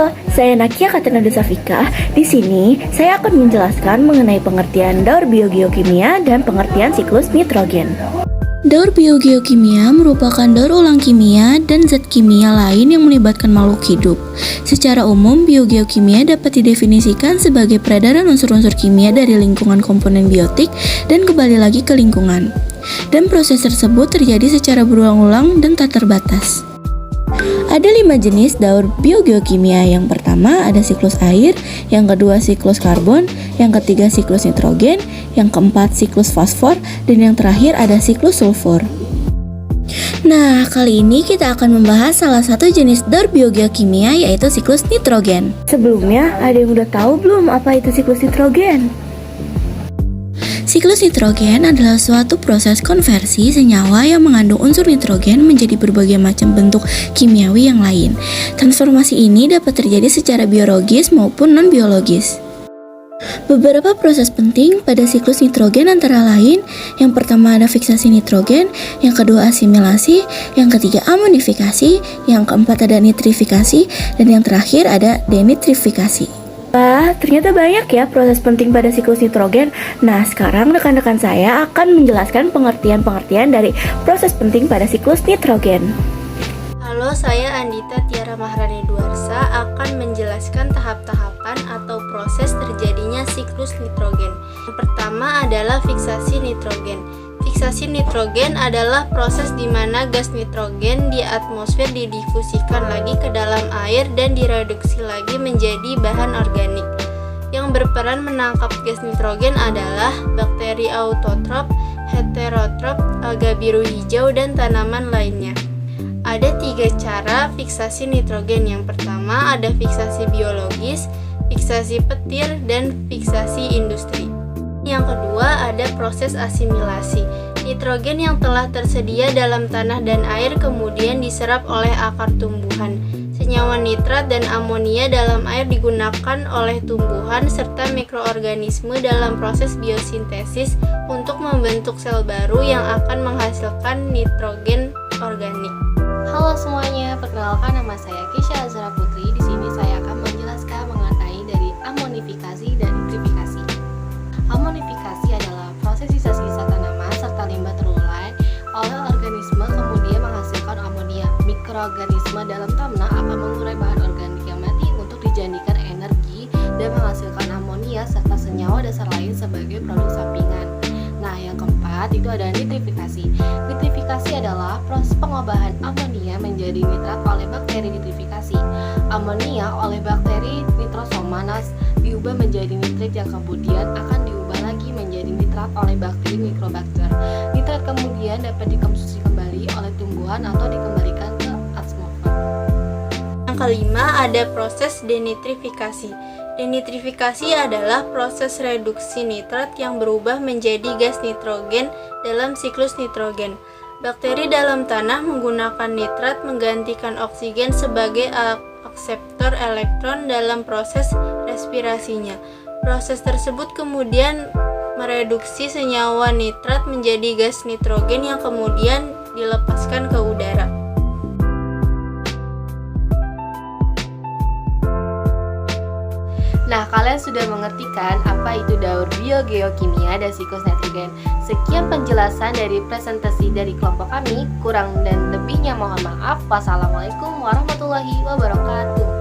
Halo, saya Nakia Katrina Desafika. Di sini saya akan menjelaskan mengenai pengertian daur biogeokimia dan pengertian siklus nitrogen. Daur biogeokimia merupakan daur ulang kimia dan zat kimia lain yang melibatkan makhluk hidup. Secara umum, biogeokimia dapat didefinisikan sebagai peredaran unsur-unsur kimia dari lingkungan komponen biotik dan kembali lagi ke lingkungan. Dan proses tersebut terjadi secara berulang-ulang dan tak terbatas. Ada 5 jenis daur biogeokimia. Yang pertama ada siklus air, yang kedua siklus karbon, yang ketiga siklus nitrogen, yang keempat siklus fosfor, dan yang terakhir ada siklus sulfur. Nah, kali ini kita akan membahas salah satu jenis daur biogeokimia, yaitu siklus nitrogen. Sebelumnya, ada yang udah tahu belum apa itu siklus nitrogen? Siklus nitrogen adalah suatu proses konversi senyawa yang mengandung unsur nitrogen menjadi berbagai macam bentuk kimiawi yang lain. Transformasi ini dapat terjadi secara biologis maupun non-biologis. Beberapa proses penting pada siklus nitrogen antara lain, yang pertama ada fiksasi nitrogen, yang kedua asimilasi, yang ketiga amonifikasi, yang keempat ada nitrifikasi, dan yang terakhir ada denitrifikasi. Wah, ternyata banyak ya proses penting pada siklus nitrogen. Nah, sekarang rekan-rekan saya akan menjelaskan pengertian-pengertian dari proses penting pada siklus nitrogen. Halo, saya Andita Tiara Maharani Duarsa akan menjelaskan tahap-tahapan atau proses terjadinya siklus nitrogen. Yang pertama adalah fiksasi nitrogen. Fiksasi nitrogen adalah proses di mana gas nitrogen di atmosfer didifusikan lagi ke dalam air dan direduksi lagi menjadi bahan organik. Yang berperan menangkap gas nitrogen adalah bakteri autotrof, heterotrof, alga biru hijau, dan tanaman lainnya. Ada 3 cara fiksasi nitrogen. Yang pertama ada fiksasi biologis, fiksasi petir, dan fiksasi industri. Yang kedua ada proses asimilasi. Nitrogen yang telah tersedia dalam tanah dan air kemudian diserap oleh akar tumbuhan. Senyawa nitrat dan amonia dalam air digunakan oleh tumbuhan serta mikroorganisme dalam proses biosintesis untuk membentuk sel baru yang akan menghasilkan nitrogen organik. Halo semuanya, perkenalkan nama saya Kisha Azra Putri. Di sini saya akan menjelaskan mengenai dari amonifikasi dan nitrifikasi. Amonifikasi adalah proses sisa-sisa tanaman serta limbah terurai oleh organisme kemudian menghasilkan amonia. Mikroorganisme dalam tanah akan mengurai bahan organik yang mati untuk dijadikan energi dan menghasilkan amonia serta senyawa dasar lain sebagai produk sampingan. Nah, yang keempat itu ada nitrifikasi. Nitrifikasi adalah proses pengobahan amonia menjadi nitrat oleh bakteri nitrifikasi. Amonia oleh bakteri Nitrosomonas diubah menjadi nitrit yang kemudian akan diubah lagi menjadi nitrat oleh bakteri Mikrobacter. Nitrat kemudian dapat dikonsumsi kembali oleh tumbuhan atau dikembalikan ke atmosfer. Yang kelima ada proses denitrifikasi. Denitrifikasi adalah proses reduksi nitrat yang berubah menjadi gas nitrogen dalam siklus nitrogen. Bakteri dalam tanah menggunakan nitrat menggantikan oksigen sebagai akseptor elektron dalam proses respirasinya. Proses tersebut kemudian mereduksi senyawa nitrat menjadi gas nitrogen yang kemudian dilepaskan ke udara. Nah, kalian sudah mengerti kan apa itu daur biogeokimia dan siklus nitrogen. Sekian penjelasan dari presentasi dari kelompok kami. Kurang dan lebihnya mohon maaf. Wassalamualaikum warahmatullahi wabarakatuh.